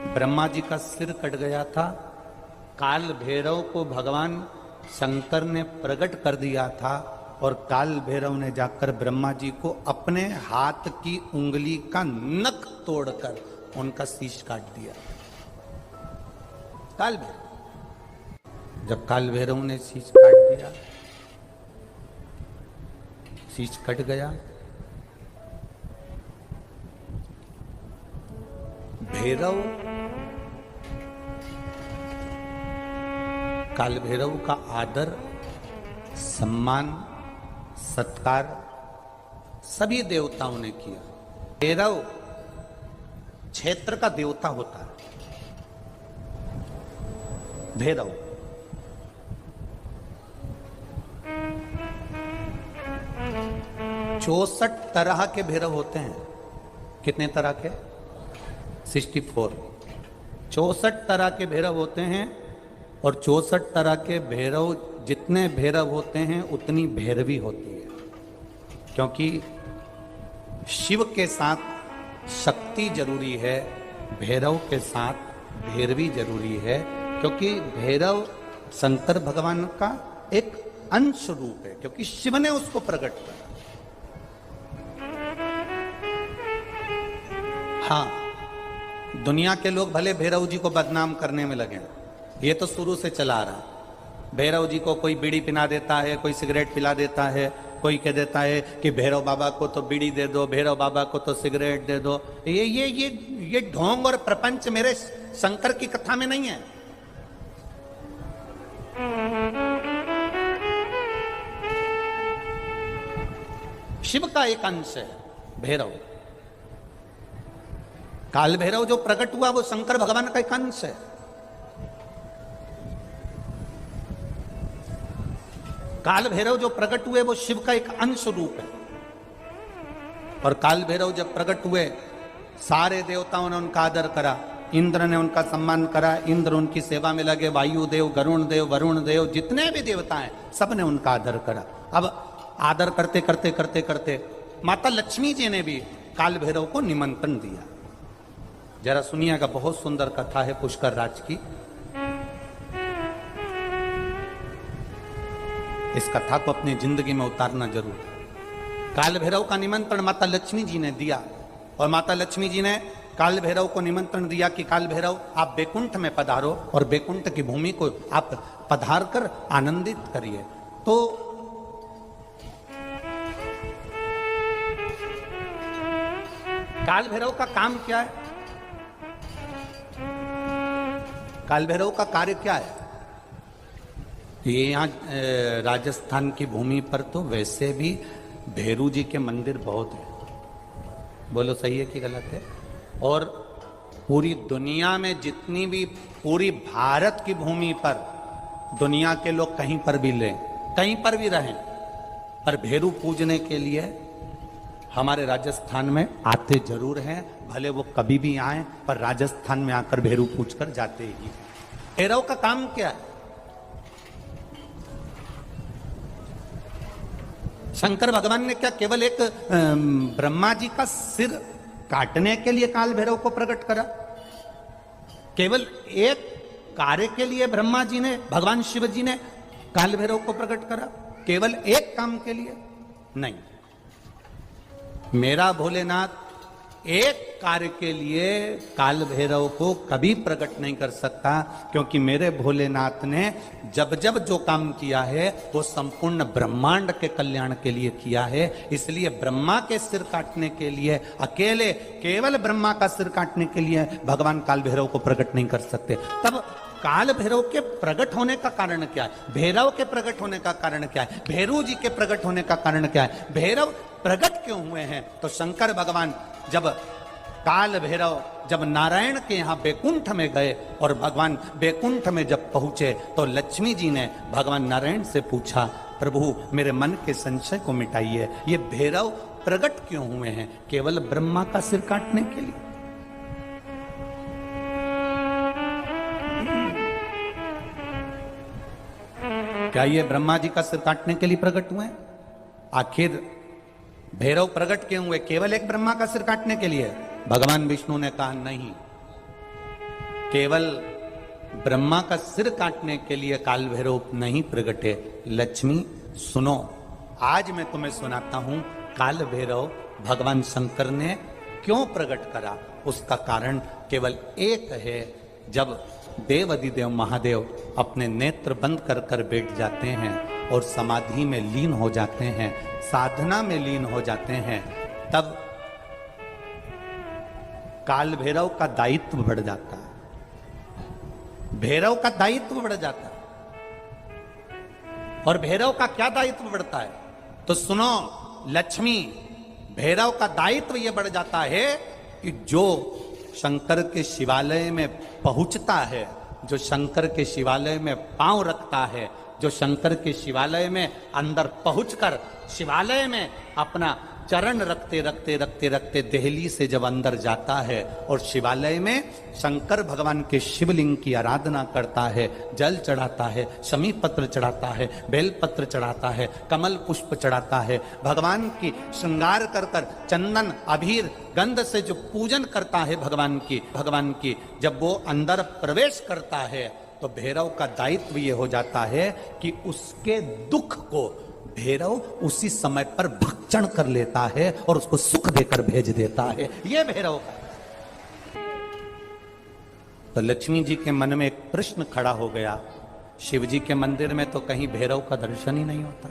ब्रह्मा जी का सिर कट गया था। काल भैरव को भगवान शंकर ने प्रकट कर दिया था और काल भैरव ने जाकर ब्रह्मा जी को अपने हाथ की उंगली का नख तोड़कर उनका शीश काट दिया। काल भैरव, जब काल भैरव ने शीश काट दिया, शीश कट गया, भैरव काल भैरव का आदर सम्मान सत्कार सभी देवताओं ने किया। भैरव क्षेत्र का देवता होता है। भैरव चौसठ तरह के भैरव होते हैं। कितने तरह के? 64। 64 तरह के भैरव होते हैं और 64 तरह के भैरव, जितने भैरव होते हैं उतनी भैरवी होती है, क्योंकि शिव के साथ शक्ति जरूरी है, भैरव के साथ भैरवी जरूरी है, क्योंकि भैरव शंकर भगवान का एक अंश रूप है, क्योंकि शिव ने उसको प्रकट किया। हाँ, दुनिया के लोग भले भैरव जी को बदनाम करने में लगे, ये तो शुरू से चला आ रहा। भैरव जी को कोई बीड़ी पिला देता है, कोई सिगरेट पिला देता है, कोई कह देता है कि भैरव बाबा को तो बीड़ी दे दो, भैरव बाबा को तो सिगरेट दे दो। ये ढोंग और प्रपंच मेरे शंकर की कथा में नहीं है। शिव का एक अंश है भैरव। काल भैरव जो प्रकट हुआ वो शंकर भगवान का एक अंश है। काल भैरव जो प्रकट हुए वो शिव का एक अंश रूप है। और काल भैरव जब प्रकट हुए, सारे देवताओं ने उनका आदर करा, इंद्र ने उनका सम्मान करा, इंद्र उनकी सेवा में लगे, वायु देव, गरुण देव, वरुण देव, जितने भी देवता हैं सब ने उनका आदर करा। अब आदर करते करते करते करते माता लक्ष्मी जी ने भी काल भैरव को निमंत्रण दिया। जरा सुनिएगा, बहुत सुंदर कथा है पुष्कर राज की। इस कथा को अपनी जिंदगी में उतारना जरूर। काल भैरव का निमंत्रण माता लक्ष्मी जी ने दिया और माता लक्ष्मी जी ने काल भैरव को निमंत्रण दिया कि काल भैरव आप बैकुंठ में पधारो और बैकुंठ की भूमि को आप पधार कर आनंदित करिए। तो काल भैरव का काम क्या है? काल भैरव का कार्य क्या है? ये यहाँ राजस्थान की भूमि पर तो वैसे भी भैरू जी के मंदिर बहुत है। बोलो सही है कि गलत है? और पूरी दुनिया में जितनी भी, पूरी भारत की भूमि पर दुनिया के लोग कहीं पर भी लें, कहीं पर भी रहें, पर भैरू पूजने के लिए हमारे राजस्थान में आते जरूर हैं। भले वो कभी भी आए, पर राजस्थान में आकर भैरू पूज कर जाते ही। भैरव का काम क्या है? शंकर भगवान ने क्या केवल एक ब्रह्मा जी का सिर काटने के लिए काल भैरव को प्रकट करा? केवल एक कार्य के लिए ब्रह्मा जी ने, भगवान शिव जी ने काल भैरव को प्रकट करा? केवल एक काम के लिए? नहीं, मेरा भोलेनाथ एक कार्य के लिए काल भैरव को कभी प्रकट नहीं कर सकता, क्योंकि मेरे भोलेनाथ ने जब जब जो काम किया है वो संपूर्ण ब्रह्मांड के कल्याण के लिए किया है। इसलिए ब्रह्मा के सिर काटने के लिए, अकेले केवल ब्रह्मा का सिर काटने के लिए भगवान काल भैरव को प्रकट नहीं कर सकते। तब काल भैरव के प्रकट होने का कारण क्या है? भैरव के प्रकट होने का कारण क्या है? भैरू जी के प्रकट होने का कारण क्या है? भैरव प्रकट क्यों हुए हैं? तो शंकर भगवान जब काल भैरव जब नारायण के यहाँ बैकुंठ में गए और भगवान बैकुंठ में जब पहुंचे तो लक्ष्मी जी ने भगवान नारायण से पूछा, प्रभु मेरे मन के संशय को मिटाइए, ये भैरव प्रकट क्यों हुए हैं? केवल ब्रह्मा का सिर काटने के लिए? क्या ये ब्रह्मा जी का सिर काटने के लिए प्रकट हुए? आखिर भैरव प्रकट क्यों हुए? केवल एक ब्रह्मा का सिर काटने के लिए? भगवान विष्णु ने कहा नहीं, केवल ब्रह्मा का सिर काटने के लिए काल भैरव नहीं प्रगटे। लक्ष्मी सुनो, आज मैं तुम्हें सुनाता हूं काल भैरव भगवान शंकर ने क्यों प्रकट करा। उसका कारण केवल एक है। जब देव अधिदेव महादेव अपने नेत्र बंद कर कर बैठ जाते हैं और समाधि में लीन हो जाते हैं, साधना में लीन हो जाते हैं, तब काल भैरव का दायित्व बढ़ जाता है। भैरव का दायित्व बढ़ जाता है। और भैरव का क्या दायित्व बढ़ता है? तो सुनो लक्ष्मी, भैरव का दायित्व यह बढ़ जाता है कि जो शंकर के शिवालय में पहुंचता है, जो शंकर के शिवालय में पांव रखता है, जो शंकर के शिवालय में अंदर पहुंचकर शिवालय में अपना चरण रखते रखते रखते रखते देहली से जब अंदर जाता है और शिवालय में शंकर भगवान के शिवलिंग की आराधना करता है, जल चढ़ाता है, शमी पत्र चढ़ाता है, बेल पत्र चढ़ाता है, कमल पुष्प चढ़ाता है, भगवान की श्रृंगार कर कर चंदन अबीर गंध से जो पूजन करता है भगवान की जब वो अंदर प्रवेश करता है, तो भैरव का दायित्व ये हो जाता है कि उसके दुख को भैरव उसी समय पर भक्षण कर लेता है और उसको सुख देकर भेज देता है। ये भैरव का। तो लक्ष्मी जी के मन में एक प्रश्न खड़ा हो गया, शिव जी के मंदिर में तो कहीं भैरव का दर्शन ही नहीं होता।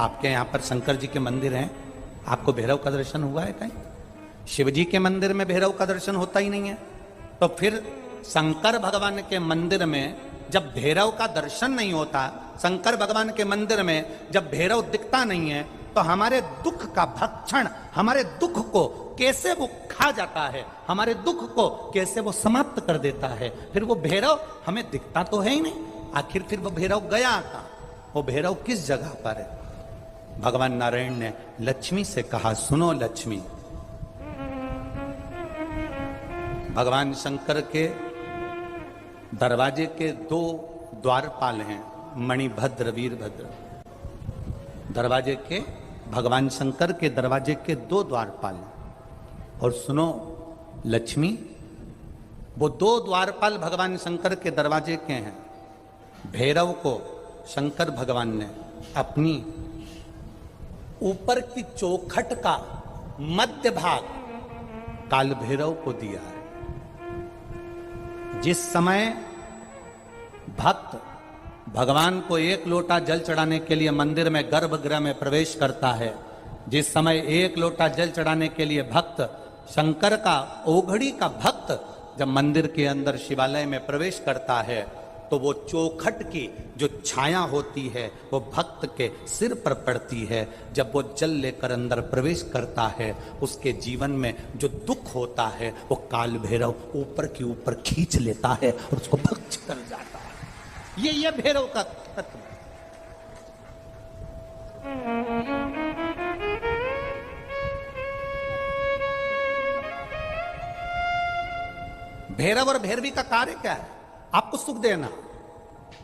आपके यहां पर शंकर जी के मंदिर हैं, आपको भैरव का दर्शन हुआ है कहीं? शिव जी के मंदिर में भैरव का दर्शन होता ही नहीं है। तो फिर शंकर भगवान के मंदिर में जब भैरव का दर्शन नहीं होता, शंकर भगवान के मंदिर में जब भैरव दिखता नहीं है, तो हमारे दुख का भक्षण, हमारे दुख को कैसे वो खा जाता है, हमारे दुख को कैसे वो समाप्त कर देता है। फिर वो भैरव हमें दिखता तो है ही नहीं, आखिर फिर वो भैरव गया कहां? वो भैरव किस जगह पर है? भगवान नारायण ने लक्ष्मी से कहा, सुनो लक्ष्मी, भगवान शंकर के दरवाजे के दो द्वारपाल हैं, मणिभद्र वीरभद्र। दरवाजे के, भगवान शंकर के दरवाजे के दो द्वारपाल हैं। और सुनो लक्ष्मी, वो दो द्वारपाल भगवान शंकर के दरवाजे के हैं। भैरव को शंकर भगवान ने अपनी ऊपर की चौखट का मध्य भाग काल भैरव को दिया है। जिस समय भक्त भगवान को एक लोटा जल चढ़ाने के लिए मंदिर में गर्भगृह में प्रवेश करता है, जिस समय एक लोटा जल चढ़ाने के लिए भक्त शंकर का ओघड़ी का भक्त जब मंदिर के अंदर शिवालय में प्रवेश करता है, तो वो चौखट की जो छाया होती है वो भक्त के सिर पर पड़ती है। जब वो जल लेकर अंदर प्रवेश करता है, उसके जीवन में जो दुख होता है वो काल भैरव ऊपर की ऊपर खींच लेता है और उसको भक्ष कर जाता है। ये भैरव का तत्व। भैरव और भैरवी का कार्य क्या है? आपको सुख देना।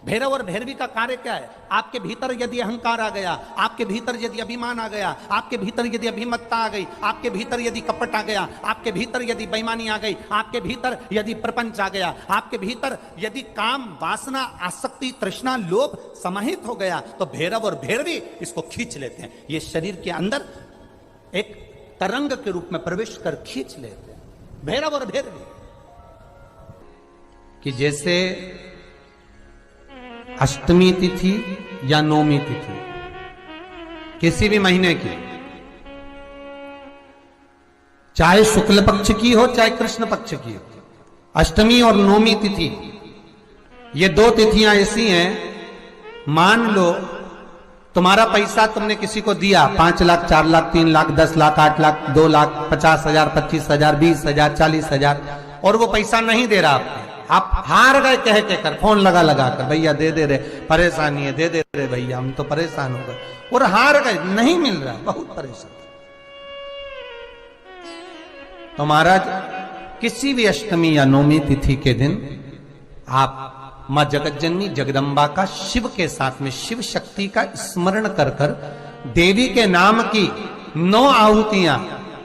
भैरव और भैरवी का कार्य क्या है? आपके भीतर यदि अहंकार आ गया, आपके भीतर यदि अभिमान आ गया, आपके भीतर यदि अभिमत्ता आ गई, आपके भीतर यदि कपट आ गया, आपके भीतर यदि बेईमानी आ गई, आपके भीतर यदि प्रपंच आ गया, आपके भीतर यदि काम वासना आसक्ति तृष्णा लोभ समाहित हो गया, तो भैरव और भैरवी इसको खींच लेते हैं। ये शरीर के अंदर एक तरंग के रूप में प्रवेश कर खींच लेते हैं भैरव और भैरवी। कि जैसे अष्टमी तिथि या नौमी तिथि किसी भी महीने की, चाहे शुक्ल पक्ष की हो चाहे कृष्ण पक्ष की हो, अष्टमी और नौमी तिथि ये दो तिथियां ऐसी हैं, मान लो तुम्हारा पैसा तुमने किसी को दिया, 5 लाख 4 लाख 3 लाख 10 लाख 8 लाख 2 लाख 50,000 25,000 20,000 40,000 और वो पैसा नहीं दे रहा, आप हार गए कह के कर, फोन लगा कर, भैया दे दे रे, परेशानी है, दे दे रे भैया, हम तो परेशान हो गए, और हार गए, नहीं मिल रहा, बहुत परेशान। तो महाराज किसी भी अष्टमी या नौमी तिथि के दिन आप मां जगतजननी जगदम्बा का शिव के साथ में शिव शक्ति का स्मरण कर कर देवी के नाम की 9 आहुतियां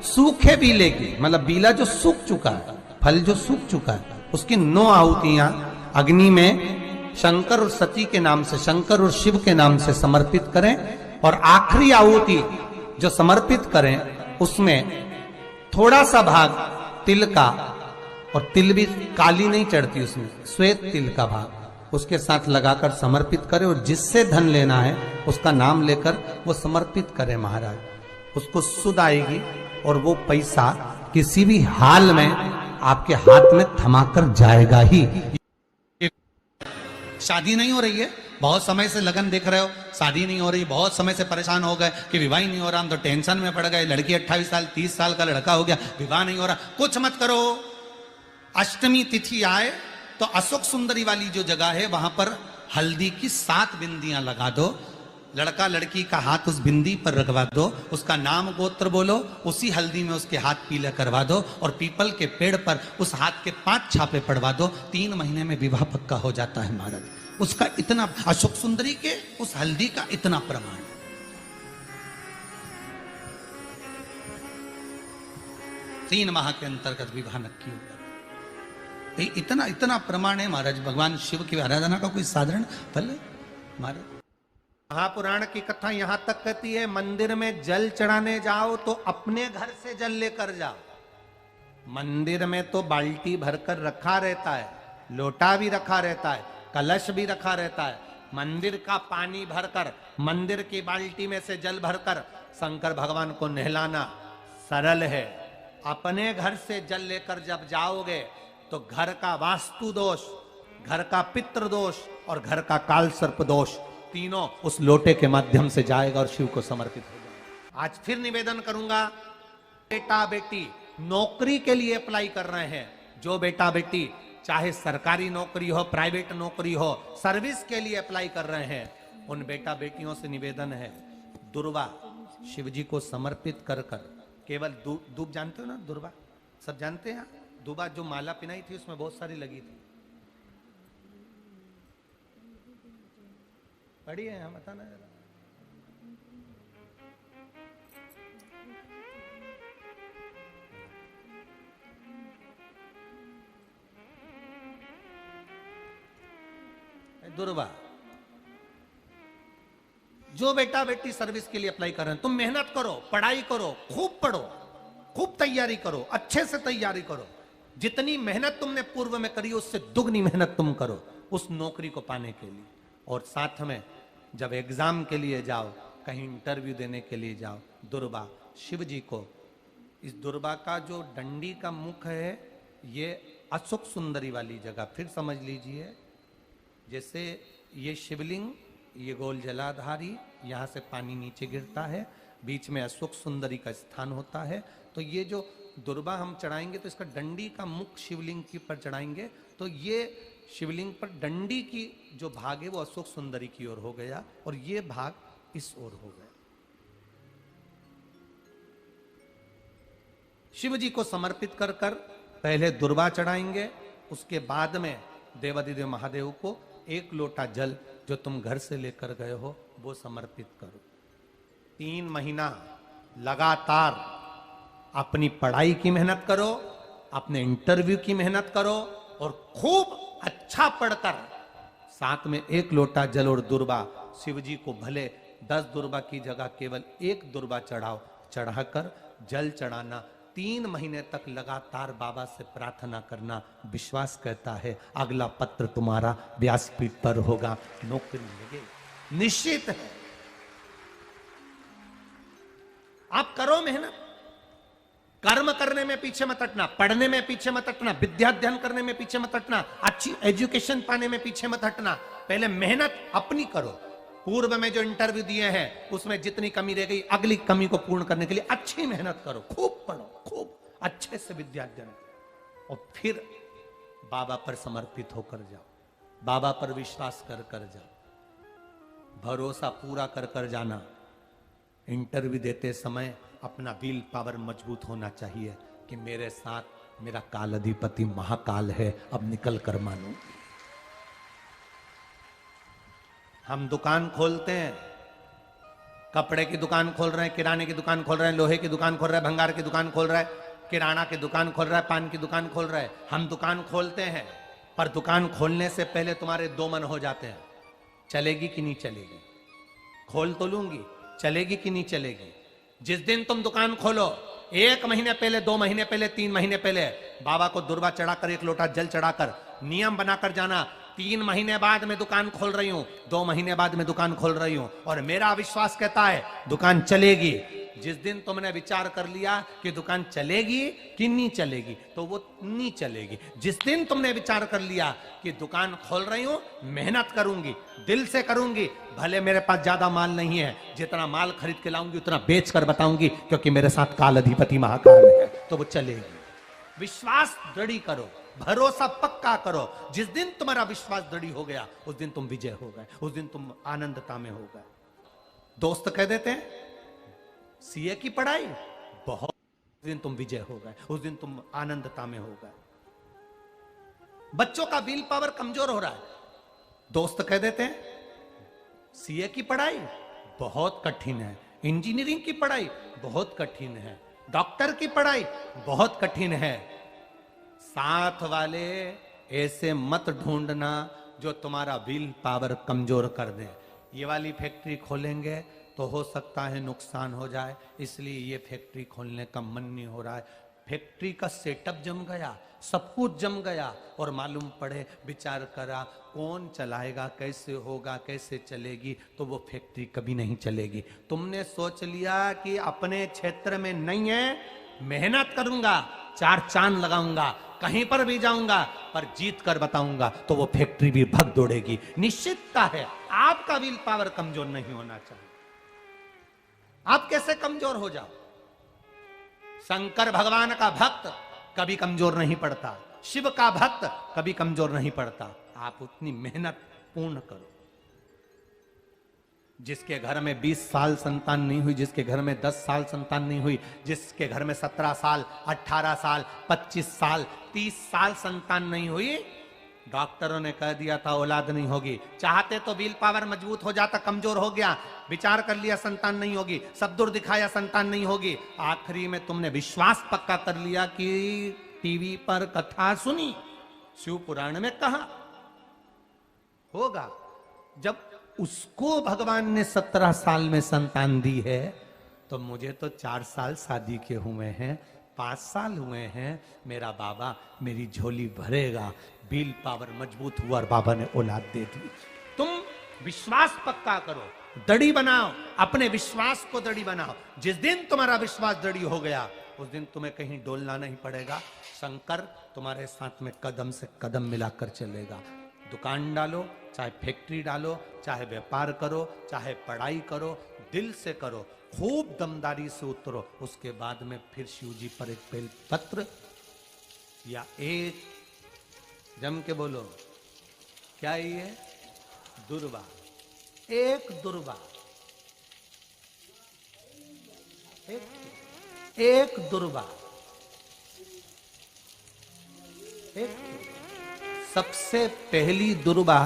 सूखे बीले की, मतलब बीला जो सूख चुका है, फल जो सूख चुका है, उसकी 9 आहुतियां अग्नि में शंकर और सती के नाम से, शंकर और शिव के नाम से समर्पित करें, और आखिरी आहुति जो समर्पित करें उसमें थोड़ा सा भाग तिल का, और तिल भी काली नहीं चढ़ती उसमें, श्वेत तिल का भाग उसके साथ लगाकर समर्पित करें, और जिससे धन लेना है उसका नाम लेकर वो समर्पित करें महाराज, उसको सुध आएगी और वो पैसा किसी भी हाल में आपके हाथ में थमाकर जाएगा ही। शादी नहीं हो रही है, बहुत समय से लगन देख रहे हो, शादी नहीं हो रही, बहुत समय से परेशान हो गए कि विवाह ही नहीं हो रहा, हम तो टेंशन में पड़ गए, लड़की 28 साल 30 साल का लड़का हो गया, विवाह नहीं हो रहा, कुछ मत करो। अष्टमी तिथि आए तो अशोक सुंदरी वाली जो जगह है वहां पर हल्दी की 7 बिंदियां लगा दो, लड़का लड़की का हाथ उस बिंदी पर रखवा दो, उसका नाम गोत्र बोलो, उसी हल्दी में उसके हाथ पीले करवा दो, और पीपल के पेड़ पर उस हाथ के 5 छापे पड़वा दो, 3 महीने में विवाह पक्का हो जाता है महाराज। उसका इतना, अशोक सुंदरी के उस हल्दी का इतना प्रमाण। 3 माह के अंतर्गत विवाह नक्की हो जाता, इतना इतना प्रमाण है महाराज। भगवान शिव की आराधना का कोई साधारण फल है महाराज। महापुराण की कथा यहां तक कहती है, मंदिर में जल चढ़ाने जाओ तो अपने घर से जल लेकर जाओ। मंदिर में तो बाल्टी भरकर रखा रहता है, लोटा भी रखा रहता है, कलश भी रखा रहता है। मंदिर का पानी भरकर, मंदिर की बाल्टी में से जल भरकर शंकर भगवान को नहलाना सरल है। अपने घर से जल लेकर जब जाओगे तो घर का वास्तु दोष, घर का पितृ दोष और घर का काल सर्प दोष तीनों उस लोटे के माध्यम से जाएगा और शिव को समर्पित हो जाएगा। आज फिर निवेदन करूंगा, बेटा बेटी नौकरी के लिए अप्लाई कर रहे हैं, जो बेटा बेटी चाहे सरकारी नौकरी हो, प्राइवेट नौकरी हो, सर्विस के लिए अप्लाई कर रहे हैं, उन बेटा बेटियों से निवेदन है, दुर्वा शिव जी को समर्पित कर कर, केवल दूब जानते हो ना, दुर्वा सब जानते हैं, दुबा जो माला पिनाई थी उसमें बहुत सारी लगी थी, पढ़ी है, हम बताना जरा। दुर्वा, जो बेटा बेटी सर्विस के लिए अप्लाई कर रहे हैं, तुम मेहनत करो, पढ़ाई करो, खूब पढ़ो, खूब तैयारी करो, अच्छे से तैयारी करो, जितनी मेहनत तुमने पूर्व में करी उससे दुगनी मेहनत तुम करो उस नौकरी को पाने के लिए। और साथ में जब एग्जाम के लिए जाओ, कहीं इंटरव्यू देने के लिए जाओ, दुर्वा शिव जी को, इस दुर्वा का जो डंडी का मुख है ये अशोक सुंदरी वाली जगह, फिर समझ लीजिए, जैसे ये शिवलिंग, ये गोल जलाधारी, यहाँ से पानी नीचे गिरता है, बीच में अशोक सुंदरी का स्थान होता है, तो ये जो दुर्वा हम चढ़ाएंगे तो इसका डंडी का मुख शिवलिंग के पर चढ़ाएंगे, तो ये शिवलिंग पर डंडी की जो भाग है वो अशोक सुंदरी की ओर हो गया और ये भाग इस ओर हो गया। शिव जी को समर्पित कर कर पहले दुर्वा चढ़ाएंगे, उसके बाद में देवाधिदेव महादेव को 1 लोटा जल जो तुम घर से लेकर गए हो वो समर्पित करो। 3 महीना लगातार अपनी पढ़ाई की मेहनत करो, अपने इंटरव्यू की मेहनत करो और खूब अच्छा पढ़कर साथ में 1 लोटा जल और दुर्वा, शिव जी को भले 10 दुर्वा की जगह केवल 1 दुर्वा चढ़ाओ, चढ़ाकर जल चढ़ाना, 3 महीने तक लगातार बाबा से प्रार्थना करना। विश्वास कहता है अगला पत्र तुम्हारा व्यासपीठ पर होगा, नौकरी मिलेगी, निश्चित है। आप करो मेहनत, कर्म करने में पीछे मत हटना, पढ़ने में पीछे मत हटना, विद्याध्ययन करने में पीछे मत हटना, अच्छी एजुकेशन पाने में पीछे मत हटना, पहले मेहनत अपनी करो। पूर्व में जो इंटरव्यू दिए हैं उसमें जितनी कमी रह गई, अगली कमी को पूर्ण करने के लिए अच्छी मेहनत करो, खूब पढ़ो, खूब अच्छे से विद्याध्ययन, और फिर बाबा पर समर्पित होकर जाओ, बाबा पर विश्वास कर कर जाओ, भरोसा पूरा कर कर जाना। इंटरव्यू देते समय अपना विल पावर मजबूत होना चाहिए कि मेरे साथ मेरा काल अधिपति महाकाल है, अब निकल कर मानो। हम दुकान खोलते हैं, कपड़े की दुकान खोल रहे हैं, किराने की दुकान खोल रहे हैं, लोहे की दुकान खोल रहे हैं, भंगार की दुकान खोल रहे हैं, किराना की दुकान खोल रहा है, पान की दुकान खोल रहा है। हम दुकान खोलते हैं, पर दुकान खोलने से पहले तुम्हारे दो मन हो जाते हैं, चलेगी कि नहीं चलेगी। खोल तो लूंगी, चलेगी कि नहीं चलेगी। जिस दिन तुम दुकान खोलो, 1 महीने पहले, 2 महीने पहले, 3 महीने पहले बाबा को दुर्वा चढ़ाकर, 1 लोटा जल चढ़ाकर नियम बनाकर जाना, 3 महीने बाद मैं दुकान खोल रही हूं, 2 महीने बाद मैं दुकान खोल रही हूं, और मेरा विश्वास कहता है दुकान चलेगी। जिस दिन तुमने विचार कर लिया कि दुकान चलेगी कि नहीं चलेगी, तो वो नहीं चलेगी। जिस दिन तुमने विचार कर लिया कि दुकान खोल रही हूं, मेहनत करूंगी, दिल से करूंगी, भले मेरे पास ज्यादा माल नहीं है, जितना माल खरीद के लाऊंगी उतना बेच कर बताऊंगी, क्योंकि मेरे साथ काल अधिपति महाकाल है, तो वो चलेगी। विश्वास दृढ़ करो, भरोसा पक्का करो। जिस दिन तुम्हारा विश्वास दृढ़ हो गया, उस दिन तुम विजय हो गए, उस दिन तुम आनंदता में हो गए। दोस्त कह देते हैं सीए की पढ़ाई बहुत, उस दिन तुम विजय हो गए, उस दिन तुम आनंदता में हो गए। बच्चों का विल पावर कमजोर हो रहा है, दोस्त कह देते हैं सीए की पढ़ाई बहुत कठिन है, इंजीनियरिंग की पढ़ाई बहुत कठिन है, डॉक्टर की पढ़ाई बहुत कठिन है। साथ वाले ऐसे मत ढूंढना जो तुम्हारा विल पावर कमजोर कर दे। ये वाली फैक्ट्री खोलेंगे तो हो सकता है नुकसान हो जाए, इसलिए ये फैक्ट्री खोलने का मन नहीं हो रहा है। फैक्ट्री का सेटअप जम गया, सब कुछ जम गया, और मालूम पड़े, विचार करा कौन चलाएगा, कैसे होगा, कैसे चलेगी, तो वो फैक्ट्री कभी नहीं चलेगी। तुमने सोच लिया कि अपने क्षेत्र में नहीं है, मेहनत करूंगा, 4 चांद लगाऊंगा, कहीं पर भी जाऊंगा, पर जीत कर बताऊंगा, तो वो फैक्ट्री भी भग दौड़ेगी। निश्चितता है आपका विल पावर कमजोर नहीं होना चाहिए। आप कैसे कमजोर हो जाओ? शंकर भगवान का भक्त कभी कमजोर नहीं पड़ता, शिव का भक्त कभी कमजोर नहीं पड़ता। आप उतनी मेहनत पूर्ण करो। जिसके घर में 20 साल संतान नहीं हुई, जिसके घर में 10 साल संतान नहीं हुई, जिसके घर में 17 साल, 18 साल, 25 साल, 30 साल संतान नहीं हुई, डॉक्टरों ने कह दिया था औलाद नहीं होगी। चाहते तो विल पावर मजबूत हो जाता, कमजोर हो गया, विचार कर लिया संतान नहीं होगी, सब दूर दिखाया संतान नहीं होगी, आखिरी में तुमने विश्वास पक्का कर लिया कि टीवी पर कथा सुनी, शिव पुराण में कहा होगा। जब उसको भगवान ने 17 साल में संतान दी है, तो मुझे तो 4 साल शादी के हुए हैं, 5 साल हुए हैं, मेरा बाबा मेरी झोली भरेगा। विल पावर मजबूत हुआ और बाबा ने औलाद दे दी। तुम विश्वास पक्का करो, दड़ी बनाओ, अपने विश्वास को दड़ी बनाओ। जिस दिन तुम्हारा विश्वास दड़ी हो गया, उस दिन तुम्हें कहीं डोलना नहीं पड़ेगा। शंकर तुम्हारे साथ में कदम से कदम मिलाकर चलेगा। दुकान डालो, चाहे फैक्ट्री डालो, चाहे व्यापार करो, चाहे पढ़ाई करो, दिल से करो, खूब दमदारी से उतरो। उसके बाद में फिर शिव जी पर एक बेल पत्र या एक, जम के बोलो, क्या ये दुर्वा, एक दुर्वा, एक दुर्वा, एक सबसे पहली दुर्वा,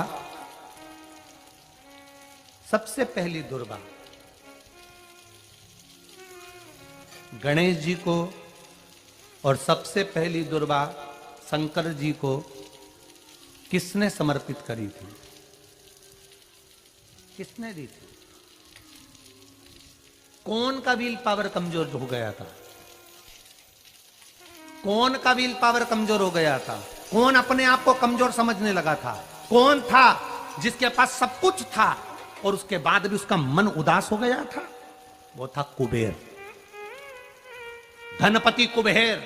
सबसे पहली दुर्वा गणेश जी को, और सबसे पहली दुर्वा शंकर जी को किसने समर्पित करी थी? किसने दी थी? कौन का विल पावर कमजोर हो गया था? कौन का विल पावर कमजोर हो गया था? कौन अपने आप को कमजोर समझने लगा था? कौन था जिसके पास सब कुछ था और उसके बाद भी उसका मन उदास हो गया था? वो था कुबेर, धनपति कुबेर,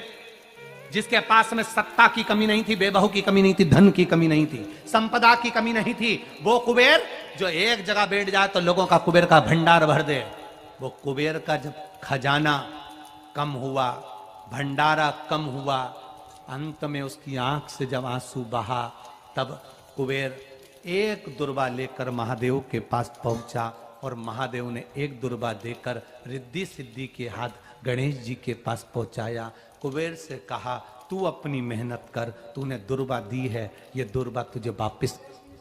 जिसके पास में सत्ता की कमी नहीं थी, बेबहू की कमी नहीं थी, धन की कमी नहीं थी, संपदा की कमी नहीं थी। वो कुबेर जो एक जगह बैठ जाए तो लोगों का कुबेर का भंडार भर दे। वो कुबेर का जब खजाना कम हुआ, भंडारा कम हुआ, अंत में उसकी आंख से जब आंसू बहा, तब कुबेर एक दुर्वा लेकर महादेव के पास पहुंचा और महादेव ने एक दुर्वा देकर रिद्धि सिद्धि के हाथ गणेश जी के पास पहुंचाया। कुबेर से कहा, तू अपनी मेहनत कर, तूने दुर्वा दी है, ये दुर्वा तुझे वापिस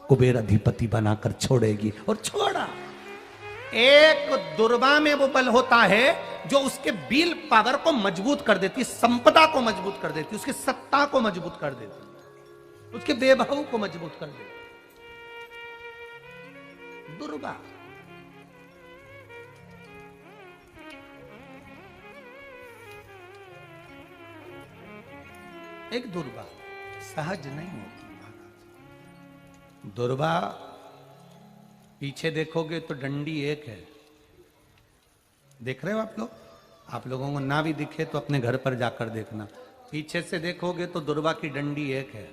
कुबेर अधिपति बनाकर छोड़ेगी। और छोड़ा। एक दुर्वा में वो बल होता है जो उसके विल पावर को मजबूत कर देती है, संपदा को मजबूत कर देती है, उसकी सत्ता को मजबूत कर देती है, उसके वैभव को मजबूत कर देती है। दुर्वा एक दुर्वा सहज नहीं होती महाराज। दुर्वा पीछे देखोगे तो डंडी एक है, देख रहे हो आप लोग? आप लोगों को ना भी दिखे तो अपने घर पर जाकर देखना। पीछे से देखोगे तो दुर्वा की डंडी एक है,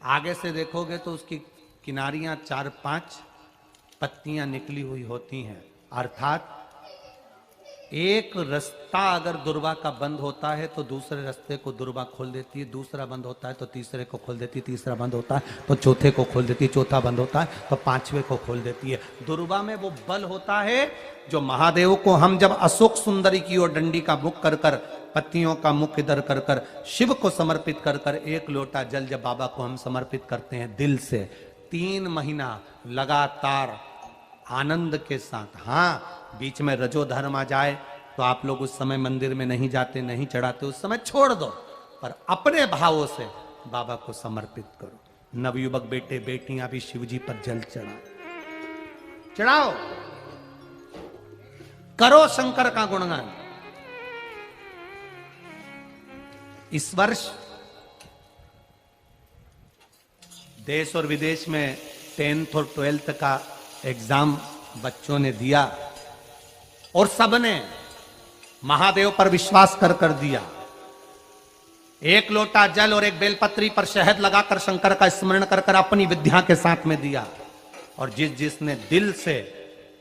आगे से देखोगे तो उसकी किनारियां 4-5 पत्तियां निकली हुई होती हैं। अर्थात एक रास्ता अगर दुर्वा का बंद होता है तो दूसरे रास्ते को दुर्वा खोल देती है, दूसरा बंद होता है तो तीसरे को खोल देती है, तीसरा बंद होता है तो चौथे को खोल देती है, चौथा बंद होता है तो पांचवे को खोल देती है। दुर्वा में वो बल होता है जो महादेव को हम जब अशोक सुंदरी की ओर डंडी का मुख कर कर, पत्तियों का मुख इधर कर कर शिव को समर्पित कर कर, एक लोटा जल जब बाबा को हम समर्पित करते हैं दिल से, 3 महीना लगातार आनंद के साथ, हाँ बीच में रजो धर्म आ जाए तो आप लोग उस समय मंदिर में नहीं जाते, नहीं चढ़ाते, उस समय छोड़ दो, पर अपने भावों से बाबा को समर्पित करो। नवयुवक बेटे बेटियां भी शिव जी पर जल चढ़ाओ, करो शंकर का गुणगान। इस वर्ष देश और विदेश में 10th और 12th का एग्जाम बच्चों ने दिया और सबने महादेव पर विश्वास कर कर दिया। एक लोटा जल और एक बेलपत्री पर शहद लगाकर शंकर का स्मरण कर कर अपनी विद्या के साथ में दिया। और जिसने दिल से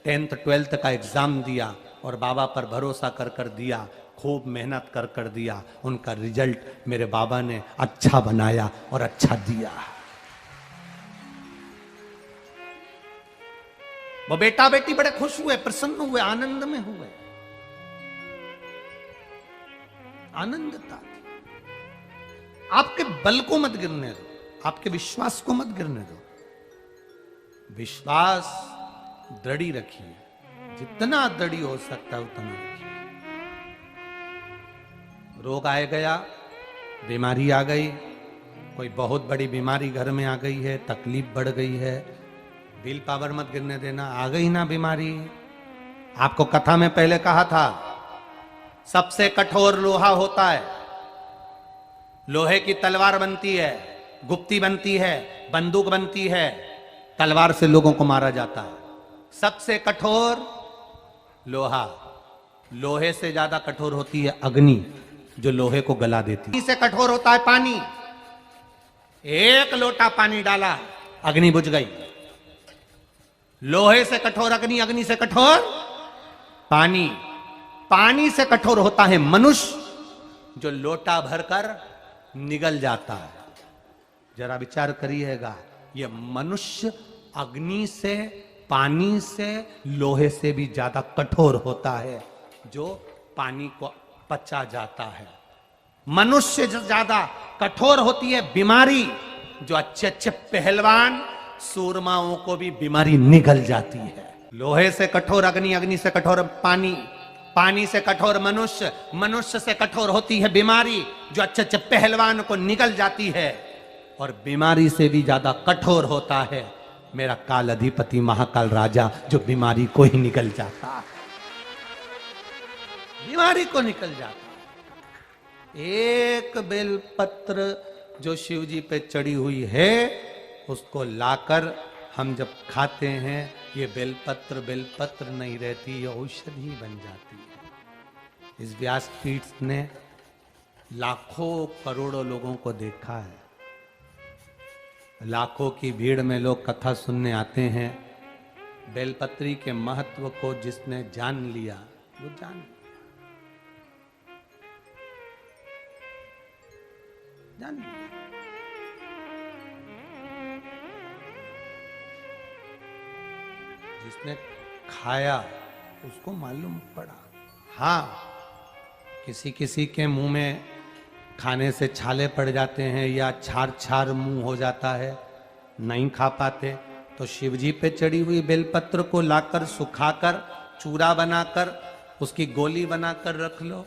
10th 12th का एग्जाम दिया और बाबा पर भरोसा कर कर दिया, खूब मेहनत कर कर दिया, उनका रिजल्ट मेरे बाबा ने अच्छा बनाया और अच्छा दिया। वो बेटा बेटी बड़े खुश हुए, प्रसन्न हुए, आनंद में हुए, आनंदता। आपके बल को मत गिरने दो, आपके विश्वास को मत गिरने दो। विश्वास दृढ़ी रखिए, जितना दृढ़ी हो सकता है उतना रखिए। रोग आए गया, बीमारी आ गई, कोई बहुत बड़ी बीमारी घर में आ गई है, तकलीफ बढ़ गई है, विल पावर मत गिरने देना। आ गई ना बीमारी, आपको कथा में पहले कहा था सबसे कठोर लोहा होता है, लोहे की तलवार बनती है, गुप्ती बनती है, बंदूक बनती है, तलवार से लोगों को मारा जाता है। सबसे कठोर लोहा, लोहे से ज्यादा कठोर होती है अग्नि, जो लोहे को गला देती है। इससे कठोर होता है पानी, एक लोटा पानी डाला अग्नि बुझ गई। लोहे से कठोर अग्नि, अग्नि से कठोर पानी, पानी से कठोर होता है मनुष्य, जो लोटा भरकर निगल जाता है। जरा विचार करिएगा, ये मनुष्य अग्नि से, पानी से, लोहे से भी ज्यादा कठोर होता है, जो पानी को पचा जाता है। मनुष्य से ज्यादा कठोर होती है बीमारी, जो अच्छे अच्छे पहलवान सूरमाओं को भी बीमारी निगल जाती है। लोहे से कठोर अग्नि, अग्नि से कठोर पानी, पानी से कठोर मनुष्य, मनुष्य से कठोर होती है बीमारी, जो अच्छे अच्छे पहलवान को निगल जाती है। और बीमारी से भी ज्यादा कठोर होता है मेरा काल अधिपति महाकाल राजा, जो बीमारी को ही निकल जाता है, बीमारी को निकल जाता है। एक बेलपत्र जो शिव जी पे चढ़ी हुई है, उसको लाकर हम जब खाते हैं, ये बेलपत्र नहीं रहती, ये औषधि बन जाती है। इस व्यासपीठ ने लाखों करोड़ों लोगों को देखा है, लाखों की भीड़ में लोग कथा सुनने आते हैं। बेलपत्री के महत्व को जिसने जान लिया वो जान लिया। जिसने खाया उसको मालूम पड़ा। हाँ, किसी किसी के मुंह में खाने से छाले पड़ जाते हैं या छार छार मुंह हो जाता है, नहीं खा पाते, तो शिवजी पे चढ़ी हुई बेलपत्र को लाकर सुखाकर चूरा बनाकर उसकी गोली बनाकर रख लो,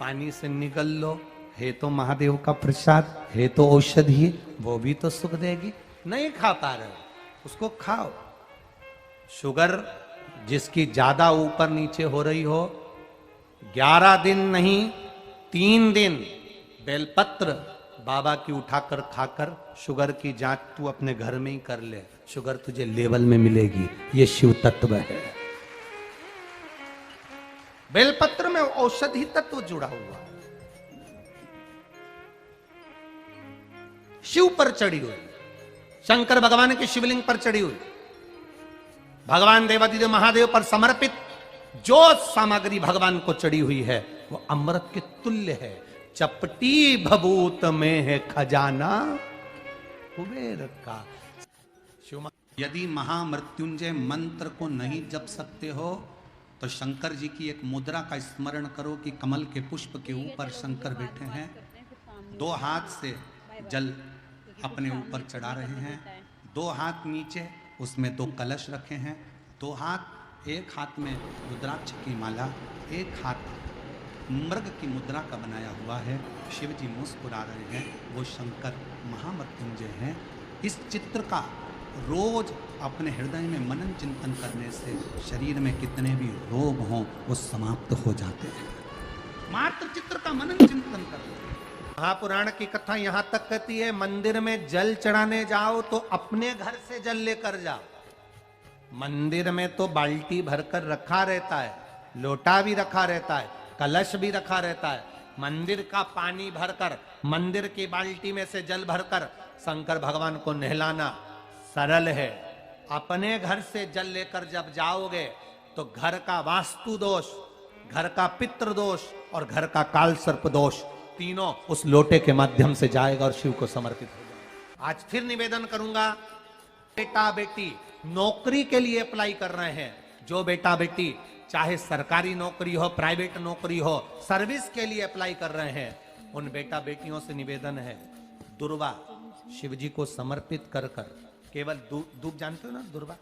पानी से निकल लो, है तो महादेव का प्रसाद, है तो औषधि, वो भी तो सुख देगी। नहीं खा पा रहे हो, उसको खाओ। शुगर जिसकी ज्यादा ऊपर नीचे हो रही हो, 11 दिन नहीं 3 दिन बेलपत्र बाबा की उठाकर खाकर शुगर की जांच तू अपने घर में ही कर ले, शुगर तुझे लेवल में मिलेगी। ये शिव तत्व है। बेलपत्र में औषधि तत्व जुड़ा हुआ है। शिव पर चढ़ी हुई, शंकर भगवान के शिवलिंग पर चढ़ी हुई, भगवान देवादिदेव महादेव पर समर्पित जो सामग्री भगवान को चढ़ी हुई है वो अमृत के तुल्य है। चपटी भभूत में है खजाना कुबेर का। यदि महामृत्युंजय मंत्र को नहीं जप सकते हो तो शंकर जी की एक मुद्रा का स्मरण करो कि कमल के पुष्प के ऊपर शंकर बैठे हैं, 2 हाथ से जल अपने ऊपर चढ़ा रहे हैं, 2 हाथ नीचे, उसमें 2 कलश रखे हैं, 2 हाथ, एक हाथ में रुद्राक्ष की माला, एक हाथ मृग की मुद्रा का बनाया हुआ है। शिव जी मुस्कुरा रहे हैं, वो शंकर महामृत्युंजय हैं। इस चित्र का रोज अपने हृदय में मनन चिंतन करने से शरीर में कितने भी रोग हों वो समाप्त हो जाते हैं। मात्र चित्र का मनन चिंतन करते हैं। महापुराण की कथा यहां तक कहती है, मंदिर में जल चढ़ाने जाओ तो अपने घर से जल लेकर जाओ। मंदिर में तो बाल्टी भरकर रखा रहता है, लोटा भी रखा रहता है, कलश भी रखा रहता है। मंदिर का पानी भरकर, मंदिर की बाल्टी में से जल भरकर शंकर भगवान को नहलाना सरल है। अपने घर से जल लेकर जब जाओगे तो घर का वास्तु दोष, घर का पितृ दोष और घर का काल सर्प दोष तीनों उस लोटे के माध्यम से जाएगा और शिव को समर्पित हो जाएगा। आज फिर निवेदन करूंगा, बेटा बेटी नौकरी के लिए अप्लाई कर रहे हैं, जो बेटा बेटी चाहे सरकारी नौकरी हो, प्राइवेट नौकरी हो, सर्विस के लिए अप्लाई कर रहे हैं, उन बेटा बेटियों से निवेदन है, दुर्वा शिव जी को समर्पित कर कर केवल दूब जानते हो ना, दुर्वा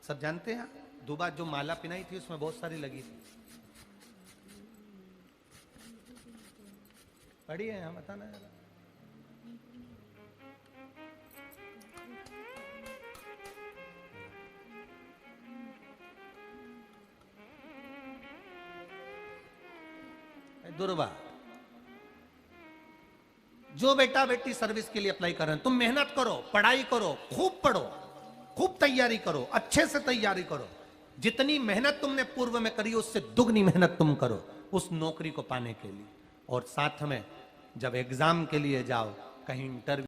सब जानते हैं। दुबा जो माला पिनाई थी उसमें बहुत सारी लगी थी, पढ़ी है यहाँ, बताना जरा। दुर्वा जो बेटा बेटी सर्विस के लिए अप्लाई कर रहे हैं, तुम मेहनत करो, पढ़ाई करो, खूब पढ़ो, खूब तैयारी करो, अच्छे से तैयारी करो। जितनी मेहनत तुमने पूर्व में करी उससे दुगनी मेहनत तुम करो उस नौकरी को पाने के लिए। और साथ में जब एग्जाम के लिए जाओ, कहीं इंटरव्यू